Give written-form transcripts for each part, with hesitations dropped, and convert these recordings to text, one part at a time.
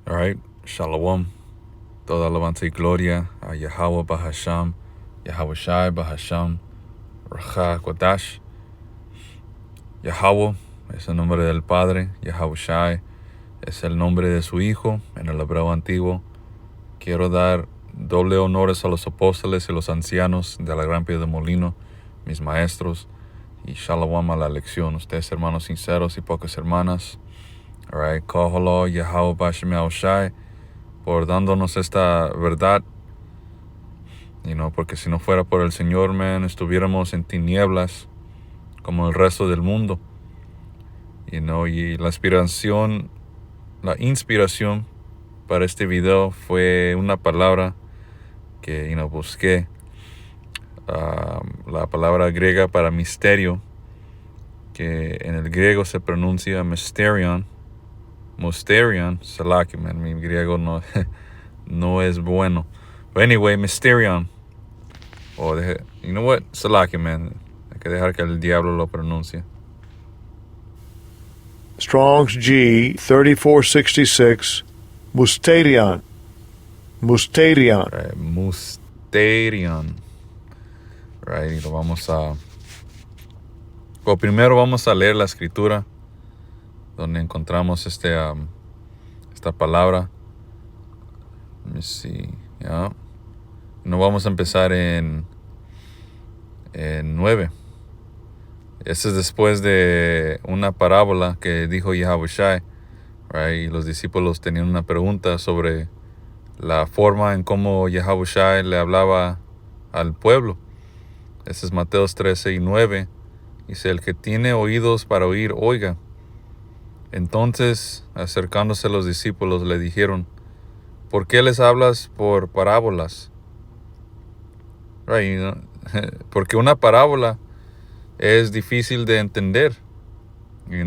All right, Shalom. Toda alabanza y gloria a Yahweh Bahasham, Yahweh Shai Bahasham, Raja Kodash. Yahweh es el nombre del Padre, Yahweh Shai es el nombre de su Hijo en el hebreo antiguo. Quiero dar doble honores a los apóstoles y los ancianos de la Gran Piedra de Molino, mis maestros, y Shalom a la lección. Ustedes, hermanos sinceros y pocas hermanas. All right, Koholo, Yahweh Bashem Shai, por dándonos esta verdad, porque si no fuera por el Señor, estuviéramos en tinieblas como el resto del mundo, y la inspiración para este video fue una palabra que, busqué, la palabra griega para misterio, que en el griego se pronuncia mysterion, salaki, mi griego no, no es bueno. But anyway, mysterion. Salaki, hay que dejar que el diablo lo pronuncie. Strong's G 3466, Musterion. Musterion. Right, Musterion. Right, y lo vamos a... Well, primero vamos a leer la escritura donde encontramos esta palabra. Let me see. Yeah. No vamos a empezar en 9. Este es después de una parábola que dijo Yahweh Shai, right? Y los discípulos tenían una pregunta sobre la forma en cómo Yahweh Shai le hablaba al pueblo. Este es Mateo 13:9. Dice, el que tiene oídos para oír, oiga. Entonces, acercándose los discípulos, le dijeron, ¿por qué les hablas por parábolas? Right, porque una parábola es difícil de entender, el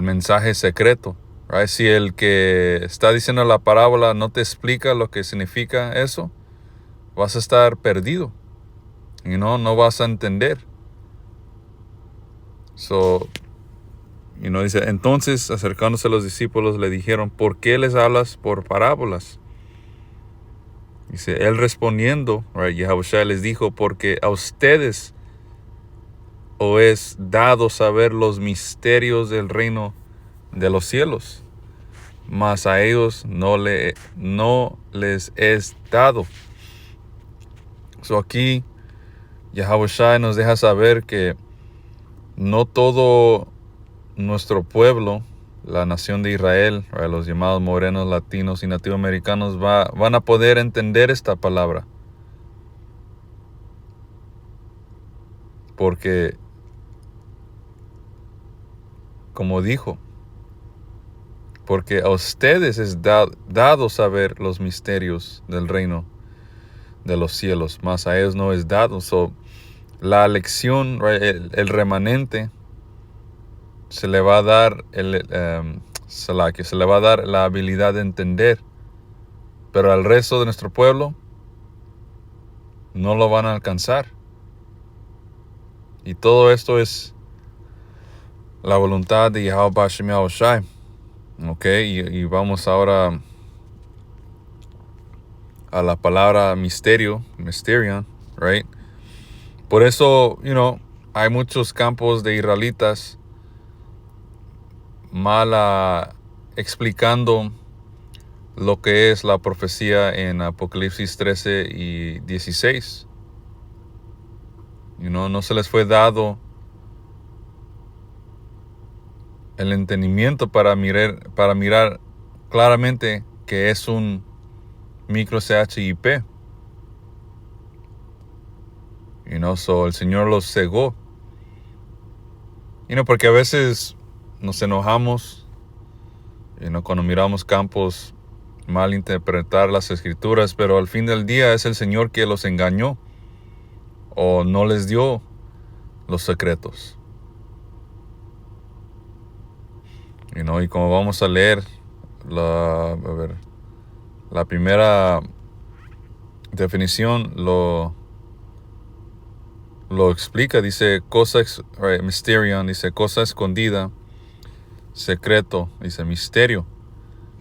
mensaje secreto. Right? Si el que está diciendo la parábola no te explica lo que significa eso, vas a estar perdido. No vas a entender. Dice, entonces acercándose a los discípulos le dijeron, ¿por qué les hablas por parábolas? Dice, él respondiendo, right, Yahweh Shai les dijo, porque a ustedes os es dado saber los misterios del reino de los cielos, mas a ellos no les es dado. Aquí Yahweh Shai nos deja saber que no todo nuestro pueblo, la nación de Israel, los llamados morenos, latinos y nativoamericanos, van a poder entender esta palabra. Porque, como dijo, porque a ustedes es dado saber los misterios del reino de los cielos, mas a ellos no es dado. La lección, el remanente, se le va a dar se le va a dar la habilidad de entender, pero al resto de nuestro pueblo no lo van a alcanzar. Y todo esto es la voluntad de Yahweh Bashem Shai. Y vamos ahora a la palabra mysterion, right? Por eso, hay muchos campos de israelitas mal explicando lo que es la profecía en Apocalipsis 13 y 16. No se les fue dado el entendimiento para mirar claramente que es un micro CHIP. El Señor los cegó. Porque a veces nos enojamos, cuando miramos campos, mal interpretar las escrituras, pero al fin del día es el Señor que los engañó o no les dio los secretos. Y como vamos a leer la primera definición lo explica, dice mysterion, dice cosa escondida, secreto, dice misterio.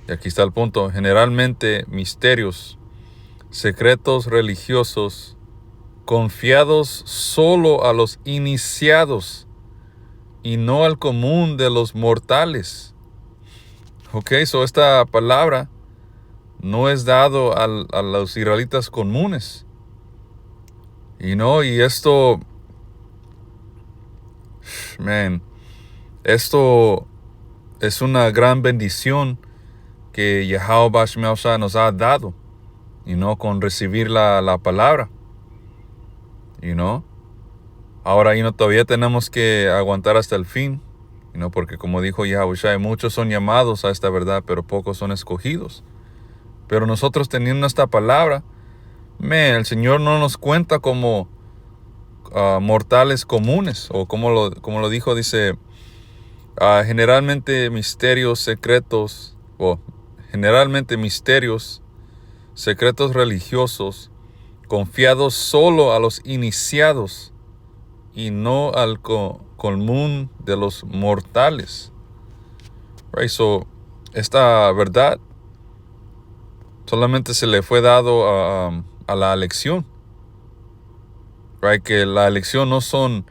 Y aquí está el punto. Generalmente misterios, secretos religiosos, confiados solo a los iniciados y no al común de los mortales. Ok, so esta palabra no es dado a los israelitas comunes. Y esto, esto es una gran bendición que Yahweh Shemel nos ha dado, con recibir la palabra, Ahora, todavía tenemos que aguantar hasta el fin, porque como dijo Yahweh, muchos son llamados a esta verdad, pero pocos son escogidos. Pero nosotros teniendo esta palabra, el Señor no nos cuenta como mortales comunes, o como lo dijo, dice, generalmente misterios secretos religiosos, confiados solo a los iniciados y no al común de los mortales. Right? So, esta verdad solamente se le fue dado a la elección. Right? Que la elección no son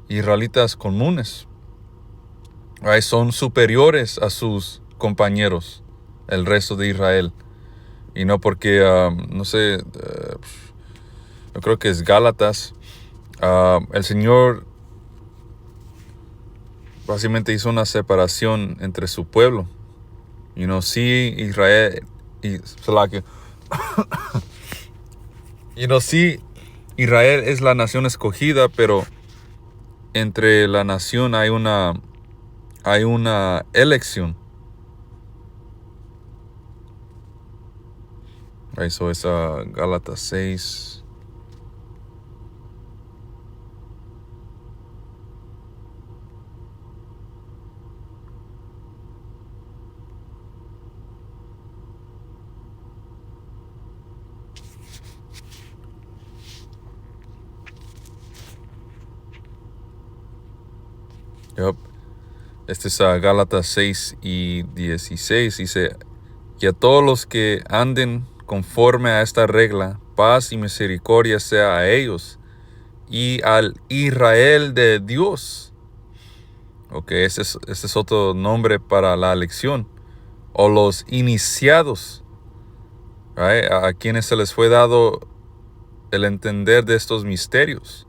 israelitas comunes. Right? Son superiores a sus compañeros, el resto de Israel. Y no porque, no sé, yo creo que es Gálatas. El Señor básicamente hizo una separación entre su pueblo. Sí, Israel sí, Israel es la nación escogida, pero entre la nación hay una elección. Eso es Gálatas 6. Este es Gálatas 6 y 16. Dice, y a todos los que anden conforme a esta regla, paz y misericordia sea a ellos y al Israel de Dios. Ok, ese es otro nombre para la elección. O los iniciados, right? A quienes se les fue dado el entender de estos misterios.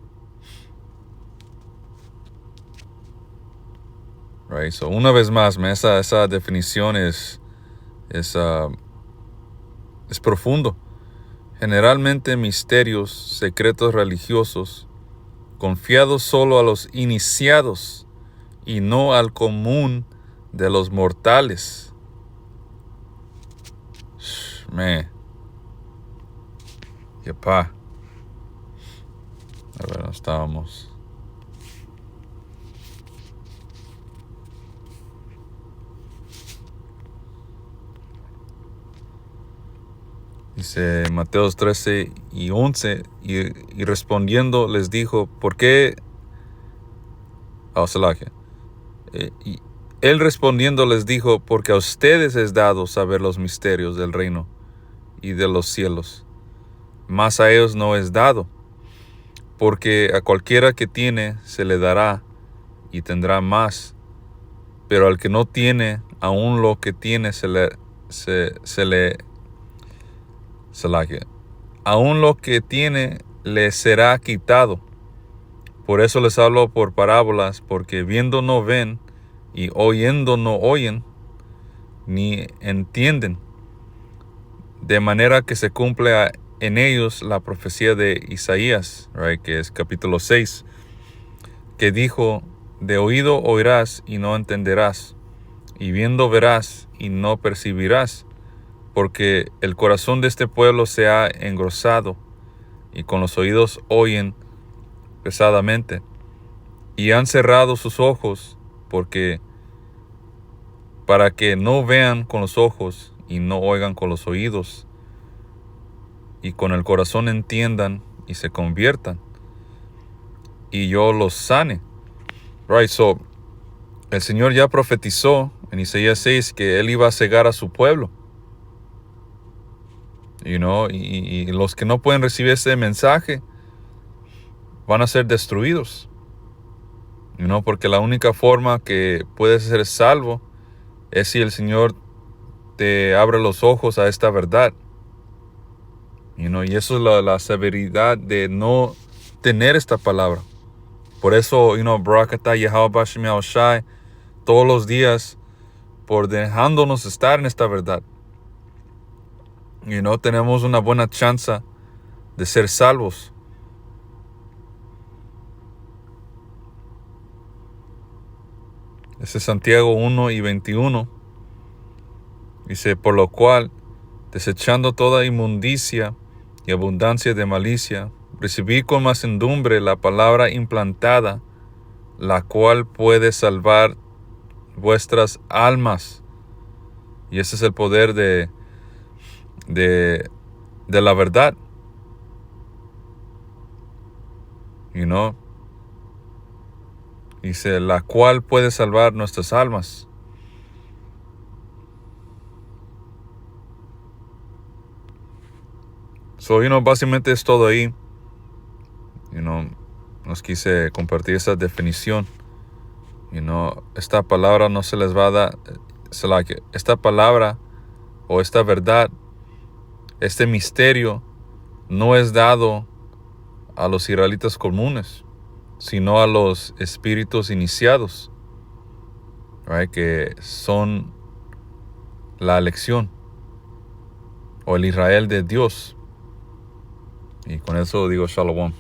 Right? So, una vez más, esa definición es profundo. Generalmente misterios, secretos religiosos, confiados solo a los iniciados y no al común de los mortales. Yepa. A ver, ¿dónde estábamos? Dice Mateos 13 y 11, y respondiendo les dijo, ¿por qué? Y él respondiendo les dijo, porque a ustedes es dado saber los misterios del reino y de los cielos, mas a ellos no es dado, porque a cualquiera que tiene se le dará y tendrá más, pero al que no tiene, aún lo que tiene aún lo que tiene le será quitado. Por eso les hablo por parábolas, porque viendo no ven, y oyendo no oyen, ni entienden. De manera que se cumple en ellos la profecía de Isaías, right, que es capítulo 6, que dijo, de oído oirás y no entenderás, y viendo verás y no percibirás, porque el corazón de este pueblo se ha engrosado, y con los oídos oyen pesadamente, y han cerrado sus ojos, para que no vean con los ojos, y no oigan con los oídos, y con el corazón entiendan, y se conviertan, y yo los sane. Right, so, el Señor ya profetizó en Isaías 6 que Él iba a cegar a su pueblo. Y los que no pueden recibir ese mensaje van a ser destruidos. Porque la única forma que puedes ser salvo es si el Señor te abre los ojos a esta verdad. Y eso es la severidad de no tener esta palabra. Por eso, Barak atah Yahweh Bashem Yahushai, todos los días, por dejándonos estar en esta verdad. Tenemos una buena chance de ser salvos. Ese es Santiago 1:21. Dice, por lo cual, desechando toda inmundicia y abundancia de malicia, recibid con mansedumbre la palabra implantada, la cual puede salvar vuestras almas. Y ese es el poder de la verdad. Dice, la cual puede salvar nuestras almas. Básicamente es todo ahí. Nos quise compartir esa definición. Esta palabra no se les va a dar. Esta palabra o esta verdad, este misterio, no es dado a los israelitas comunes, sino a los espíritus iniciados, que son la elección o el Israel de Dios. Y con eso digo Shalom.